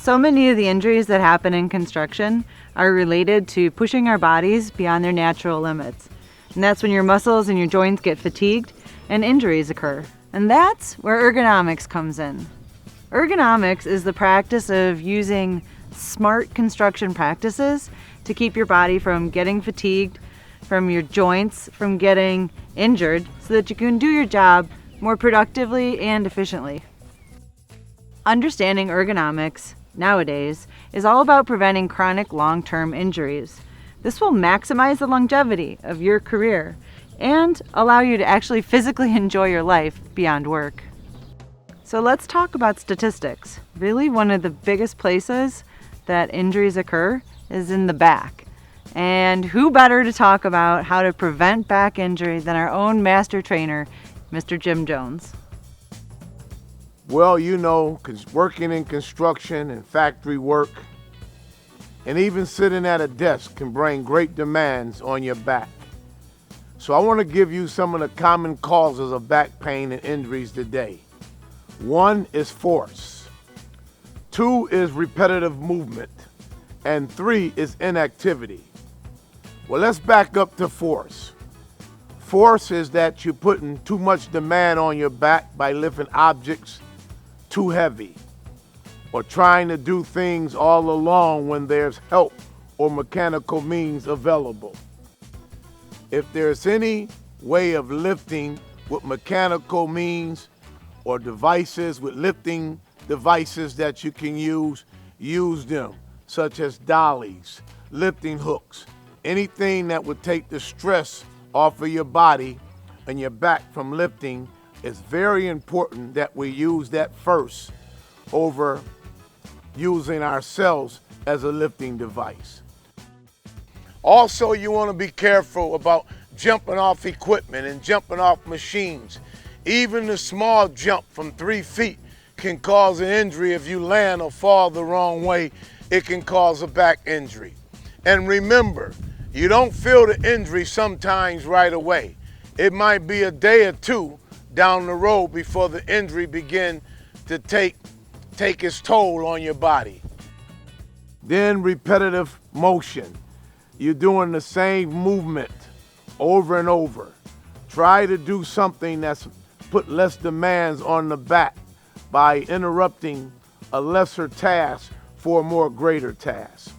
So many of the injuries that happen in construction are related to pushing our bodies beyond their natural limits. And that's when your muscles and your joints get fatigued and injuries occur. And that's where ergonomics comes in. Ergonomics is the practice of using smart construction practices to keep your body from getting fatigued, from your joints from getting injured, so that you can do your job more productively and efficiently. Understanding ergonomics nowadays is all about preventing chronic long-term injuries. This will maximize the longevity of your career and allow you to actually physically enjoy your life beyond work. So let's talk about statistics. Really, one of the biggest places that injuries occur is in the back. And who better to talk about how to prevent back injury than our own master trainer, Mr. Jim Jones. Well, you know, working in construction and factory work, and even sitting at a desk can bring great demands on your back. So I want to give you some of the common causes of back pain and injuries today. 1 is force. 2 is repetitive movement. And 3 is inactivity. Well, let's back up to force. Force is that you're putting too much demand on your back by lifting objects too heavy, or trying to do things all alone when there's help or mechanical means available. If there's any way of lifting with mechanical means or devices with lifting devices that you can use them, such as dollies, lifting hooks, anything that would take the stress off of your body and your back from lifting. It's very important that we use that first over using ourselves as a lifting device. Also, you want to be careful about jumping off equipment and jumping off machines. Even the small jump from 3 feet can cause an injury. If you land or fall the wrong way, it can cause a back injury. And remember, you don't feel the injury sometimes right away. It might be a day or two down the road before the injury begin to take its toll on your body. Then repetitive motion. You're doing the same movement over and over. Try to do something that's put less demands on the back by interrupting a lesser task for a more greater task.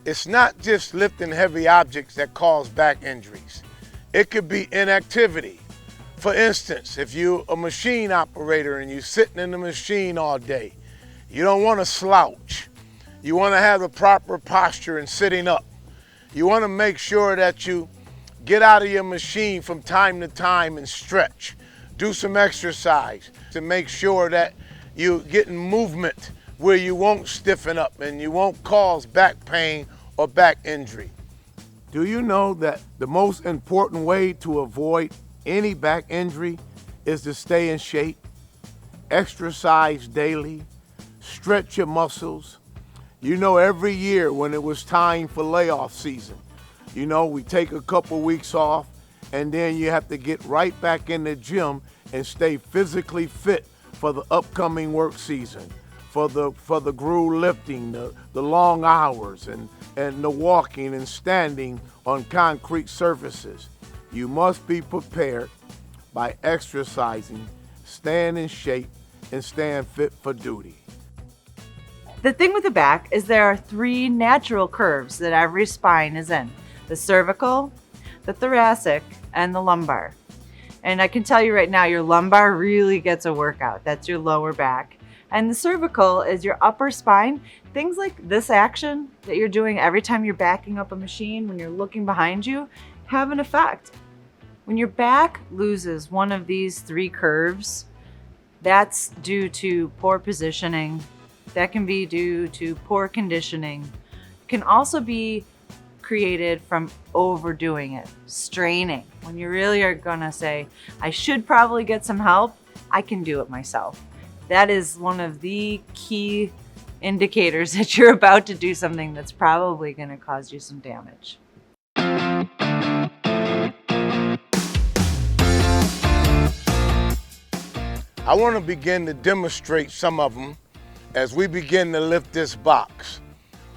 It's not just lifting heavy objects that cause back injuries. It could be inactivity. For instance, if you're a machine operator and you're sitting in the machine all day, you don't want to slouch. You want to have the proper posture in sitting up. You want to make sure that you get out of your machine from time to time and stretch. Do some exercise to make sure that you're getting movement where you won't stiffen up and you won't cause back pain or back injury. Do you know that the most important way to avoid any back injury is to stay in shape? Exercise daily, stretch your muscles. You know, every year when it was time for layoff season, you know, we take a couple weeks off and then you have to get right back in the gym and stay physically fit for the upcoming work season, for the gruel lifting, the long hours and the walking and standing on concrete surfaces. You must be prepared by exercising, staying in shape, and staying fit for duty. The thing with the back is there are 3 natural curves that every spine is in: the cervical, the thoracic, and the lumbar. And I can tell you right now, your lumbar really gets a workout. That's your lower back. And the cervical is your upper spine. Things like this action that you're doing every time you're backing up a machine, when you're looking behind you, have an effect. When your back loses one of these 3 curves, that's due to poor positioning. That can be due to poor conditioning. It can also be created from overdoing it, straining. When you really are gonna say, I should probably get some help, I can do it myself. That is one of the key indicators that you're about to do something that's probably gonna cause you some damage. I want to begin to demonstrate some of them as we begin to lift this box.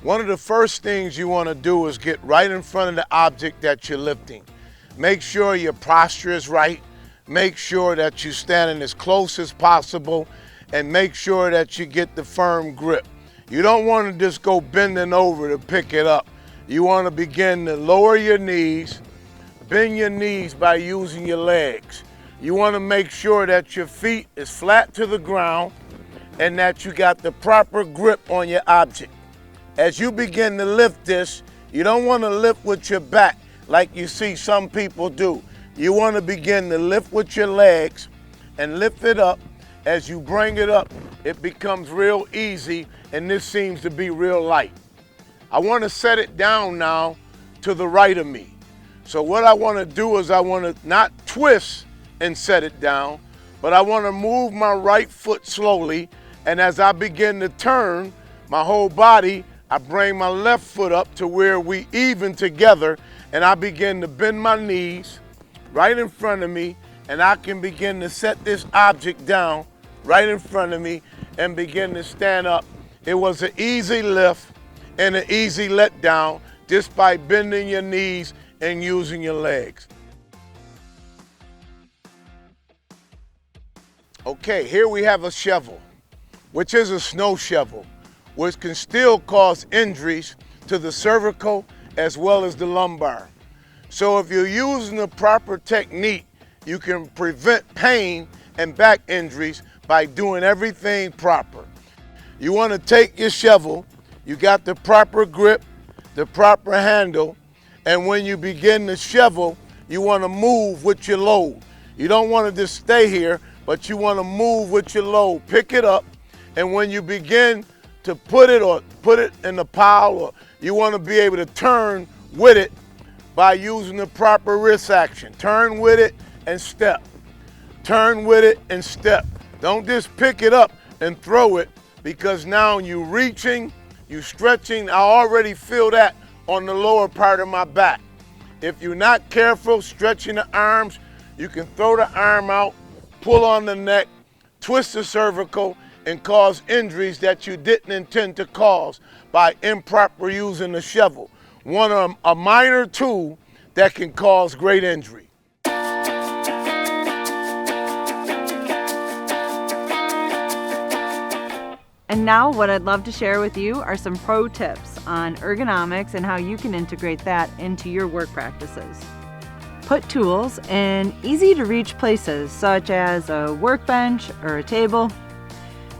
One of the first things you want to do is get right in front of the object that you're lifting. Make sure your posture is right. Make sure that you're standing as close as possible, and make sure that you get the firm grip. You don't want to just go bending over to pick it up. You want to begin to lower your knees, bend your knees by using your legs. You want to make sure that your feet is flat to the ground and that you got the proper grip on your object. As you begin to lift this, you don't want to lift with your back like you see some people do. You want to begin to lift with your legs and lift it up. As you bring it up, it becomes real easy, and this seems to be real light. I want to set it down now to the right of me. So what I want to do is I want to not twist and set it down, but I want to move my right foot slowly, and as I begin to turn my whole body, I bring my left foot up to where we even together, and I begin to bend my knees right in front of me, and I can begin to set this object down right in front of me and begin to stand up. It was an easy lift and an easy let down just by bending your knees and using your legs. Okay, here we have a shovel, which is a snow shovel, which can still cause injuries to the cervical as well as the lumbar. So if you're using the proper technique, you can prevent pain and back injuries by doing everything proper. You want to take your shovel, you got the proper grip, the proper handle, and when you begin to shovel, you want to move with your load. You don't want to just stay here, but you want to move with your load. Pick it up, and when you begin to put it in the pile, or you want to be able to turn with it by using the proper wrist action. Turn with it and step. Turn with it and step. Don't just pick it up and throw it, because now you're reaching, you're stretching. I already feel that on the lower part of my back. If you're not careful stretching the arms, you can throw the arm out, pull on the neck, twist the cervical, and cause injuries that you didn't intend to cause by improper using the shovel. A minor tool that can cause great injury. And now what I'd love to share with you are some pro tips on ergonomics and how you can integrate that into your work practices. Put tools in easy to reach places such as a workbench or a table.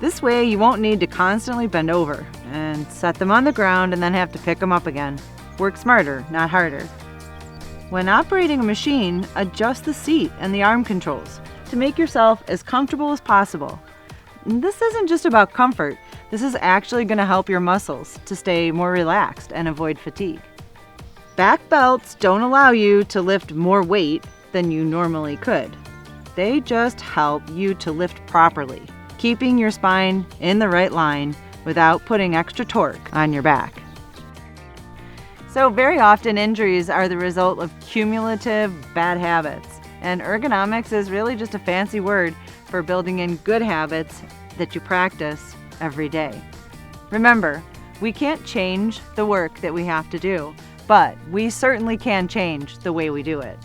This way you won't need to constantly bend over and set them on the ground and then have to pick them up again. Work smarter, not harder. When operating a machine, adjust the seat and the arm controls to make yourself as comfortable as possible. This isn't just about comfort. This is actually going to help your muscles to stay more relaxed and avoid fatigue. Back belts don't allow you to lift more weight than you normally could. They just help you to lift properly, keeping your spine in the right line without putting extra torque on your back. So very often injuries are the result of cumulative bad habits, and ergonomics is really just a fancy word for building in good habits that you practice every day. Remember, we can't change the work that we have to do, but we certainly can change the way we do it.